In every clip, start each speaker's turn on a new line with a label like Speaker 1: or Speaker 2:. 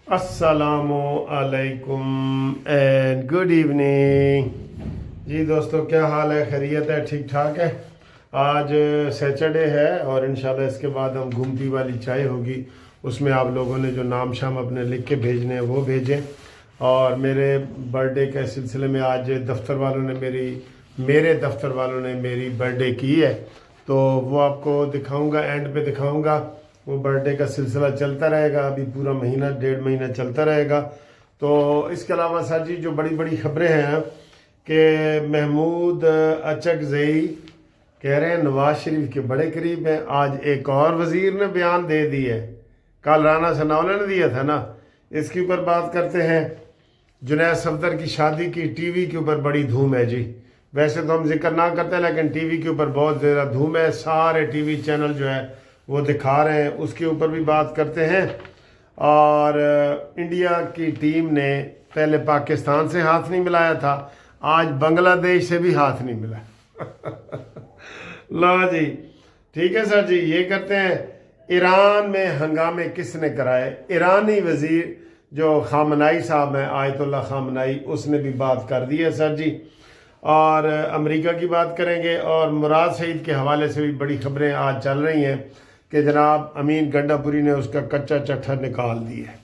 Speaker 1: अस्सलामु अलैकुम and good evening. जी दोस्तों, क्या हाल है? खैरियत है? ठीक ठाक है। आज सैटरडे है और इंशाल्लाह इसके बाद हम घूमती वाली चाय होगी, उसमें आप लोगों ने जो नाम शाम अपने लिख के भेजने हैं वो भेजें। और मेरे बर्थडे के सिलसिले में आज मेरे दफ्तर वालों ने मेरी बर्थडे की है, तो वो आपको दिखाऊंगा, एंड पे दिखाऊंगा। वो बर्थडे का सिलसिला चलता रहेगा, अभी पूरा महीना 1.5 महीना चलता रहेगा। तो इसके अलावा सर जी जो बड़ी बड़ी खबरें हैं कि महमूद अचकज़ई कह रहे हैं नवाज शरीफ के बड़े करीब हैं। आज एक और वज़ीर ने बयान दे दी है, कल राना सनाउल्लाह ने दिया था ना। इसके ऊपर बात करते हैं। जुनैद सफदर की शादी की टीवी के ऊपर बड़ी धूम है जी। वैसे तो हम जिक्र ना करते लेकिन टीवी के ऊपर बहुत ज़्यादा धूम है, सारे टीवी चैनल जो है वो दिखा रहे हैं, उसके ऊपर भी बात करते हैं। और इंडिया की टीम ने पहले पाकिस्तान से हाथ नहीं मिलाया था, आज बांग्लादेश से भी हाथ नहीं मिला। ला जी, ठीक है सर जी। ये करते हैं, ईरान में हंगामे किसने कराए? ईरानी वज़ीर जो खामनाई साहब हैं, आयतुल्ला खामनाई, उसने भी बात कर दी है सर जी। और अमेरिका की बात करेंगे और मुराद सईद के हवाले से भी बड़ी खबरें आज चल रही हैं कि जनाब अमीन गंडापुरी ने उसका कच्चा चट्टा निकाल दिया है।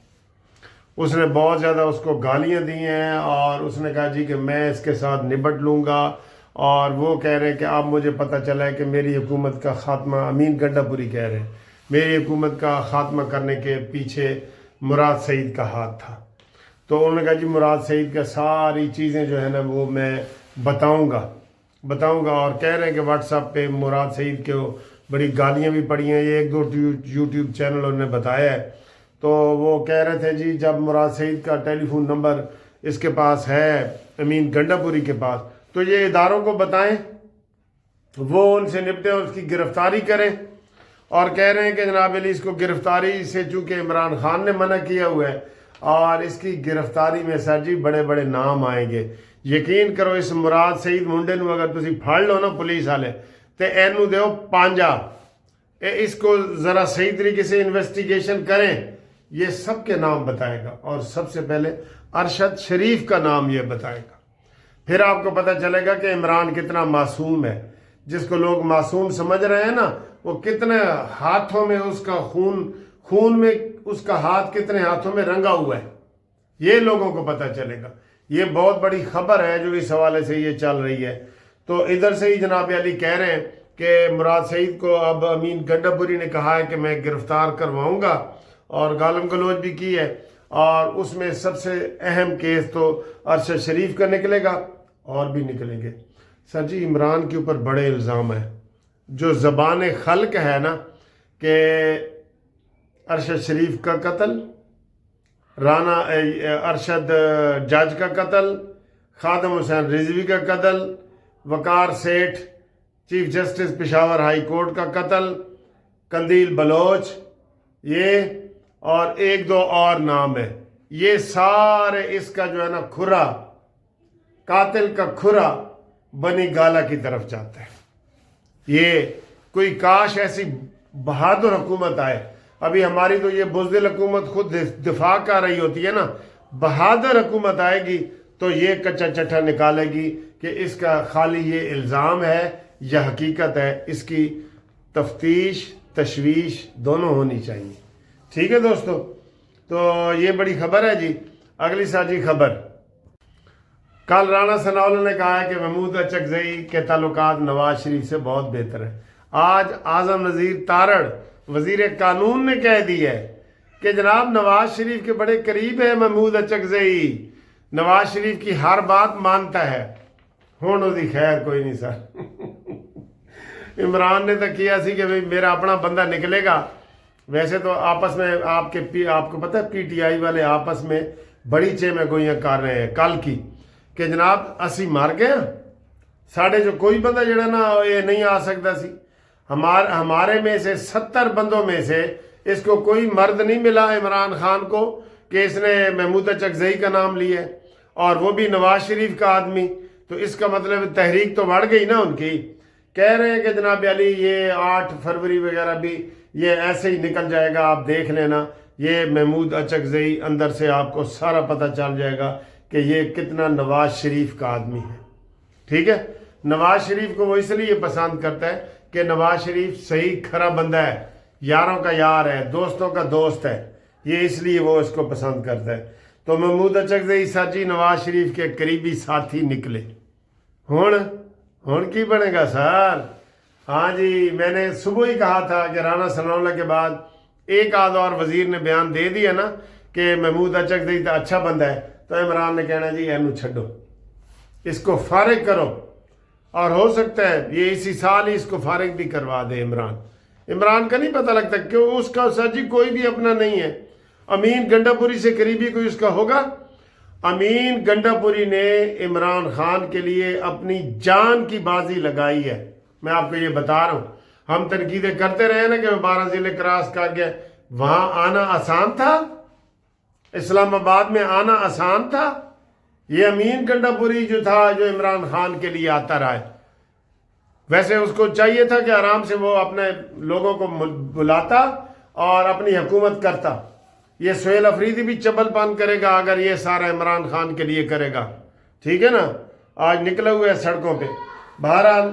Speaker 1: उसने बहुत ज़्यादा उसको गालियां दी हैं और उसने कहा जी कि मैं इसके साथ निपट लूँगा। और वो कह रहे हैं कि अब मुझे पता चला है कि मेरी हुकूमत का ख़ात्मा, अमीन गंडापुरी कह रहे हैं, मेरी हुकूमत का ख़ात्मा करने के पीछे मुराद सईद का हाथ था। तो उन्होंने कहा जी मुराद सईद का सारी चीज़ें जो है ना वो मैं बताऊंगा। और कह रहे हैं कि व्हाट्सएप पे मुराद सईद के बड़ी गालियां भी पड़ी हैं, ये 1-2 यूट्यूब चैनल उन्होंने बताया है। तो वो कह रहे थे जी जब मुराद सईद का टेलीफोन नंबर इसके पास है, अमीन गंडापुरी के पास, तो ये इदारों को बताएं, वो उनसे निपटें, उसकी गिरफ्तारी करें। और कह रहे हैं कि जनाब अली इसको गिरफ्तारी से चूँकि इमरान खान ने मना किया हुआ है और इसकी गिरफ्तारी में सर जी बड़े बड़े नाम आएंगे। यकीन करो, इस मुराद सईद मुंडे नूं अगर तुसी फड़ लो ना पुलिस वाले, तो एनू दो पांजा, इसको ज़रा सही तरीके से इन्वेस्टिगेशन करें। ये सब के नाम बताएगा और सबसे पहले अरशद शरीफ का नाम ये बताएगा। फिर आपको पता चलेगा कि इमरान कितना मासूम है। जिसको लोग मासूम समझ रहे हैं ना, वो कितने हाथों में उसका खून में उसका हाथ कितने हाथों में रंगा हुआ है, ये लोगों को पता चलेगा। ये बहुत बड़ी खबर है जो इस हवाले से ये चल रही है। तो इधर से ही जनाब अली कह रहे हैं कि मुराद सईद को अब अमीन गंडापुरी ने कहा है कि मैं गिरफ्तार करवाऊंगा और गालम गलोच भी की है। और उसमें सबसे अहम केस तो अरशद शरीफ का निकलेगा और भी निकलेंगे। सर जी इमरान के ऊपर बड़े इल्ज़ाम है। जो ज़बान खल्क है ना कि अरशद शरीफ का कत्ल, राना अरशद जज का कत्ल, खादम हुसैन रिजवी का कत्ल, वकार सेठ chief justice Peshawar high court का कत्ल, कंदील बलोच, ये और 1-2 और नाम है, ये सारे इसका जो है ना खुरा, कातिल का खुरा बनी गाला की तरफ जाता है। ये कोई काश ऐसी बहादुर हुकूमत आए। अभी हमारी तो ये बुज़दिल हुकूमत खुद दिफा कर रही होती है ना, बहादुर हुकूमत आएगी तो ये कच्चा चट्टा निकालेगी कि इसका खाली ये इल्ज़ाम है या हकीकत है। इसकी तफ्तीश तशवीश दोनों होनी चाहिए। ठीक है दोस्तों, तो ये बड़ी खबर है जी। अगली साजी खबर, कल राना सनाउल्लाह ने कहा है कि महमूद अचकज़ई के ताल्लुकात नवाज शरीफ से बहुत बेहतर है। आज आज़म नज़ीर तारड़ वज़ीर कानून ने कह दी है कि जनाब नवाज शरीफ के बड़े करीब है महमूद अचकज़ई, नवाज शरीफ की हर बात मानता है। हुण उसकी खैर कोई नहीं सर। इमरान ने तो किया सी कि भाई मेरा अपना बंदा निकलेगा। वैसे तो आपस में आपको पता है PTI वाले आपस में बड़ी चेमेगोइयां कर रहे हैं कल की कि जनाब असी मर गए, साढ़े जो कोई बंदा जड़ा ना ये नहीं आ सकता सी। हमारे में से 70 बंदों में से इसको कोई मर्द नहीं मिला इमरान खान को कि इसने महमूद अचकज़ई का नाम लिया है, और वो भी नवाज शरीफ का आदमी। तो इसका मतलब तहरीक तो बढ़ गई ना उनकी। कह रहे हैं कि जनाब अली ये 8 फरवरी वगैरह भी ये ऐसे ही निकल जाएगा, आप देख लेना। یہ محمود اچکزئی اندر سے آپ کو سارا پتہ چل جائے گا کہ یہ کتنا نواز شریف کا آدمی ہے، ٹھیک ہے۔ نواز شریف کو وہ اس لیے پسند کرتا ہے کہ نواز شریف صحیح کھرا بندہ ہے، یاروں کا یار ہے، دوستوں کا دوست ہے، یہ اس لیے وہ اس کو پسند کرتا ہے۔ تو محمود اچکزئی سچی نواز شریف کے قریبی ساتھی نکلے۔ ہون کی بنے گا سر؟ ہاں جی، میں نے صبح ہی کہا تھا کہ رانا ثناء اللہ کے بعد ایک آدھ اور وزیر نے بیان دے دیا نا کہ محمود اچکزئی تو اچھا بندہ ہے، تو عمران نے کہنا جی اینو چھڈو، اس کو فارغ کرو، اور ہو سکتا ہے یہ اسی سال ہی اس کو فارغ بھی کروا دے۔ عمران کا نہیں پتہ لگتا کیوں اس کا سر جی کوئی بھی اپنا نہیں ہے۔ امین گنڈا پوری سے قریبی کوئی اس کا ہوگا؟ امین گنڈا پوری نے عمران خان کے لیے اپنی جان کی بازی لگائی ہے، میں آپ کو یہ بتا رہا ہوں۔ ہم تنقیدیں کرتے رہے نا کہ 12 ضلع کراس کر گیا، وہاں آنا آسان تھا؟ اسلام آباد میں آنا آسان تھا؟ یہ امین گنڈا پوری جو تھا جو عمران خان کے لیے آتا رہا ہے، ویسے اس کو چاہیے تھا کہ آرام سے وہ اپنے لوگوں کو بلاتا اور اپنی حکومت کرتا۔ یہ سہیل افریدی بھی چبل پان کرے گا اگر یہ سارا عمران خان کے لیے کرے گا، ٹھیک ہے نا۔ آج نکلے ہوئے سڑکوں پہ۔ بہرحال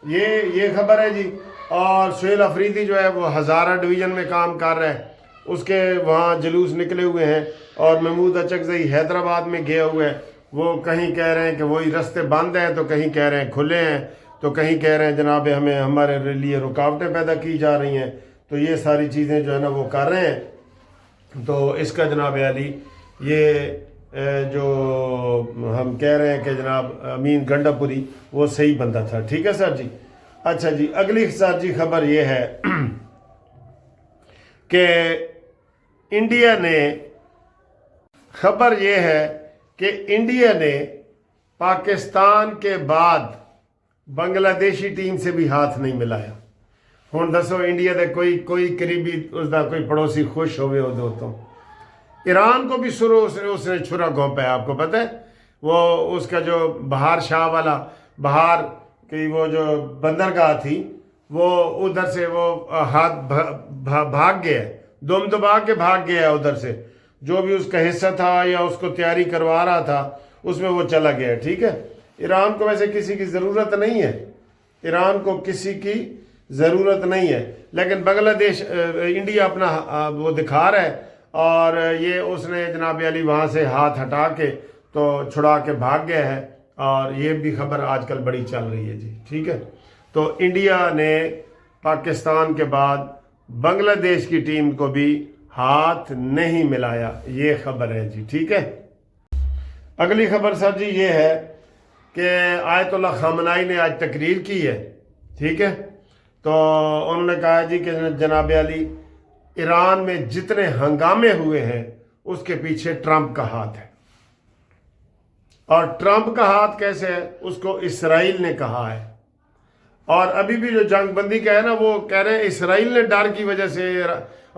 Speaker 1: یہ خبر ہے جی۔ اور سہیل افریدی جو ہے وہ ہزارہ ڈویژن میں کام کر رہا ہے، اس کے وہاں جلوس نکلے ہوئے ہیں، اور محمود اچکزئی حیدرآباد میں گیا ہوا ہے۔ وہ کہیں کہہ رہے ہیں کہ وہی رستے بند ہیں، تو کہیں کہہ رہے ہیں کھلے ہیں، تو کہیں کہہ رہے ہیں جناب ہمارے لیے رکاوٹیں پیدا کی جا رہی ہیں۔ تو یہ ساری چیزیں جو ہے نا وہ کر رہے ہیں۔ تو اس کا جناب علی یہ جو ہم کہہ رہے ہیں کہ جناب امین گنڈا پوری وہ صحیح بندہ تھا، ٹھیک ہے سر جی۔ اچھا جی، اگلی سر جی خبر یہ ہے کہ انڈیا نے پاکستان کے بعد بنگلہ دیشی ٹیم سے بھی ہاتھ نہیں ملایا۔ ہوں دسو انڈیا دے کوئی قریبی اس دا کوئی پڑوسی خوش ہوئے ہو دو تو ایران کو بھی اس نے چھرا گھونپا ہے، آپ کو پتہ ہے وہ اس کا جو بہار شاہ والا بہار کی وہ جو بندرگاہ تھی وہ ادھر سے وہ ہاتھ بھاگ گیا ہے، دم دبا کے بھاگ گیا ہے ادھر سے، جو بھی اس کا حصہ تھا یا اس کو تیاری کروا رہا تھا اس میں وہ چلا گیا ہے، ٹھیک ہے۔ ایران کو ویسے کسی کی ضرورت نہیں ہے، ایران کو کسی کی ضرورت نہیں ہے، لیکن بنگلہ دیش انڈیا اپنا وہ دکھا رہا ہے، اور یہ اس نے جناب علی وہاں سے ہاتھ ہٹا کے تو چھڑا کے بھاگ گیا ہے، اور یہ بھی خبر آج کل بڑی چل رہی ہے جی، ٹھیک ہے۔ تو انڈیا نے پاکستان کے بعد بنگلہ دیش کی ٹیم کو بھی ہاتھ نہیں ملایا، یہ خبر ہے جی، ٹھیک ہے۔ اگلی خبر سر جی یہ ہے کہ آیت اللہ خامنائی نے آج تقریر کی ہے، ٹھیک ہے۔ تو انہوں نے کہا جی کہ جناب علی ایران میں جتنے ہنگامے ہوئے ہیں اس کے پیچھے ٹرمپ کا ہاتھ ہے، اور ٹرمپ کا ہاتھ کیسے ہے اس کو اسرائیل نے کہا ہے، اور ابھی بھی جو جنگ بندی کا ہے نا وہ کہہ رہے ہیں اسرائیل نے ڈر کی وجہ سے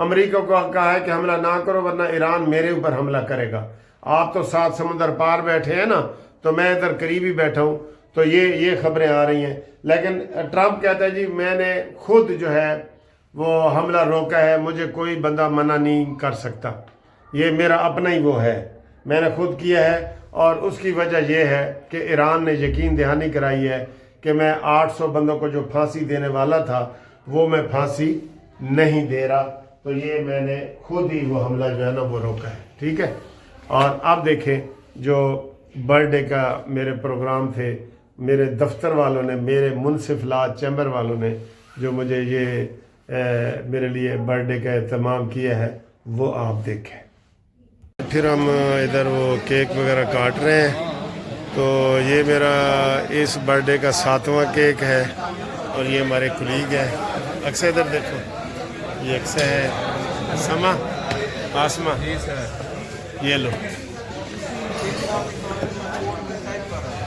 Speaker 1: امریکہ کو کہا ہے کہ حملہ نہ کرو ورنہ ایران میرے اوپر حملہ کرے گا۔ آپ تو 7 سمندر پار بیٹھے ہیں نا، تو میں ادھر قریب ہی بیٹھا ہوں، تو یہ خبریں آ رہی ہیں۔ لیکن ٹرمپ کہتا ہے جی میں نے خود جو ہے وہ حملہ روکا ہے، مجھے کوئی بندہ منع نہیں کر سکتا، یہ میرا اپنا ہی وہ ہے، میں نے خود کیا ہے، اور اس کی وجہ یہ ہے کہ ایران نے یقین دہانی کرائی ہے کہ میں 800 بندوں کو جو پھانسی دینے والا تھا وہ میں پھانسی نہیں دے رہا، تو یہ میں نے خود ہی وہ حملہ جو ہے نا وہ روکا ہے، ٹھیک ہے۔ اور اب دیکھیں جو برتھ ڈے کا میرے پروگرام تھے، میرے دفتر والوں نے، میرے منصف لا چیمبر والوں نے جو مجھے یہ میرے لیے برتھ ڈے کا اہتمام کیا ہے وہ آپ دیکھیں۔ پھر ہم ادھر وہ کیک وغیرہ کاٹ رہے ہیں، تو یہ میرا اس برتھ ڈے کا 7واں کیک ہے، اور یہ ہمارے کلیگ ہے اکثر، ادھر دیکھو یہ اکثر ہے سما آسما، یہ لو،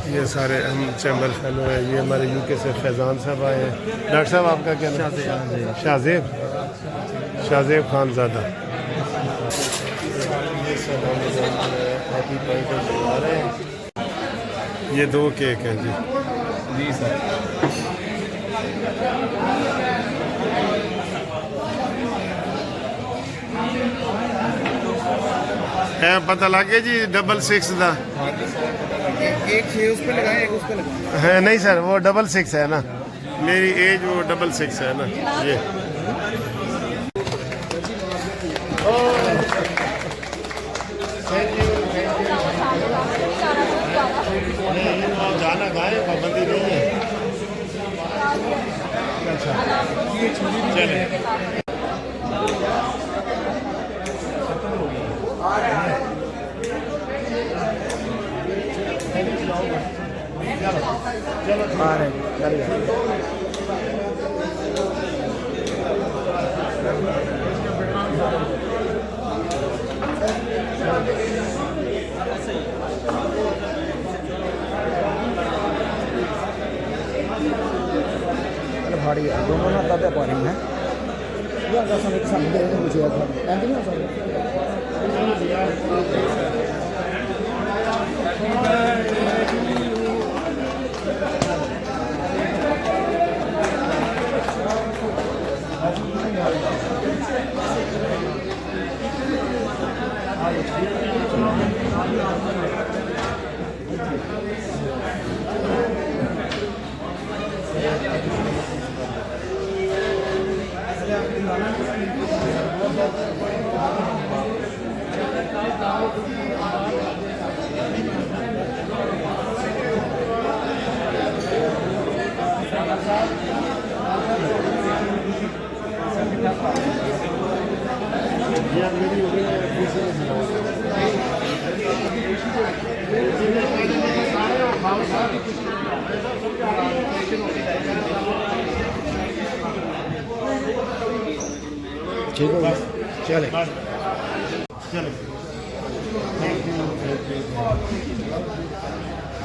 Speaker 1: یہ سارے ہم چیمبر فیلو ہیں، یہ ہمارے یو کے سے فیضان صاحب آئے ہیں۔ ڈاکٹر صاحب آپ کا کیا نام؟ شاہزیب خان زادہ۔ یہ سب ہم ہیپی برتھ ڈے بنا رہے ہیں، یہ 2 کیک ہیں جی، جی سر۔ पता लग गया जी 66 का
Speaker 2: एक 6 उस पे लगाएं, एक उस पे लगाएं।
Speaker 1: है नहीं सर, वो 66 है ना, मेरी एज वो 66 है ना ये। जाना गाय पाबंदी नहीं है। अच्छा चले
Speaker 2: आ रहे हैं। भाड़ी दोनों ना ताते पानी है या का समय के सामने दे मुझे याद है एंड नहीं हो सकता। ठीक है चले
Speaker 1: चले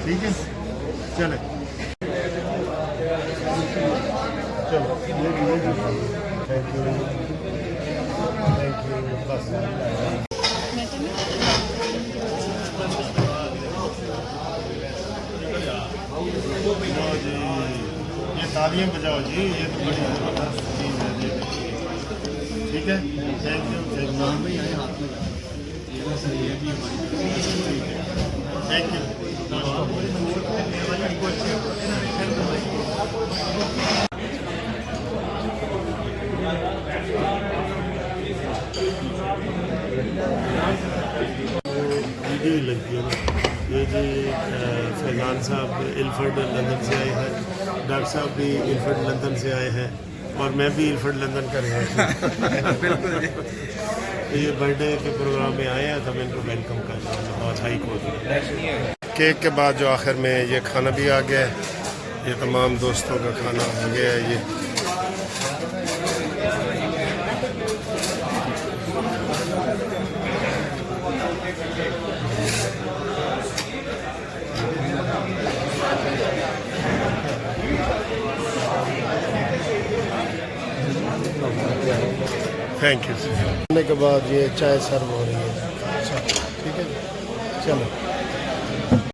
Speaker 1: ठीक है चले चलो थैंक यू बस। ये तालियां बजाओ जी, ये तो बड़ी जबरदस्त चीज़ है जी। ठीक है thank you thank you. Video ही लगती है ना ये जी। फैजान साहब इल्फर्ड लंदन से आए हैं, डॉक्टर साहब भी इल्फर्ड लंदन से आए हैं और मैं भी इल्फर्ड लंदन का रहा हूँ। तो ये बर्थडे के प्रोग्राम में आए हैं तो मैं इनको वेलकम कर रहा हूँ बहुत हाई कोर्ट में। केक के बाद जो आखिर में ये खाना भी आ गया है, ये तमाम दोस्तों का खाना हो गया है ये। Thank you. खाने के बाद ये चाय सर्व हो रही है। अच्छा ठीक है चलो।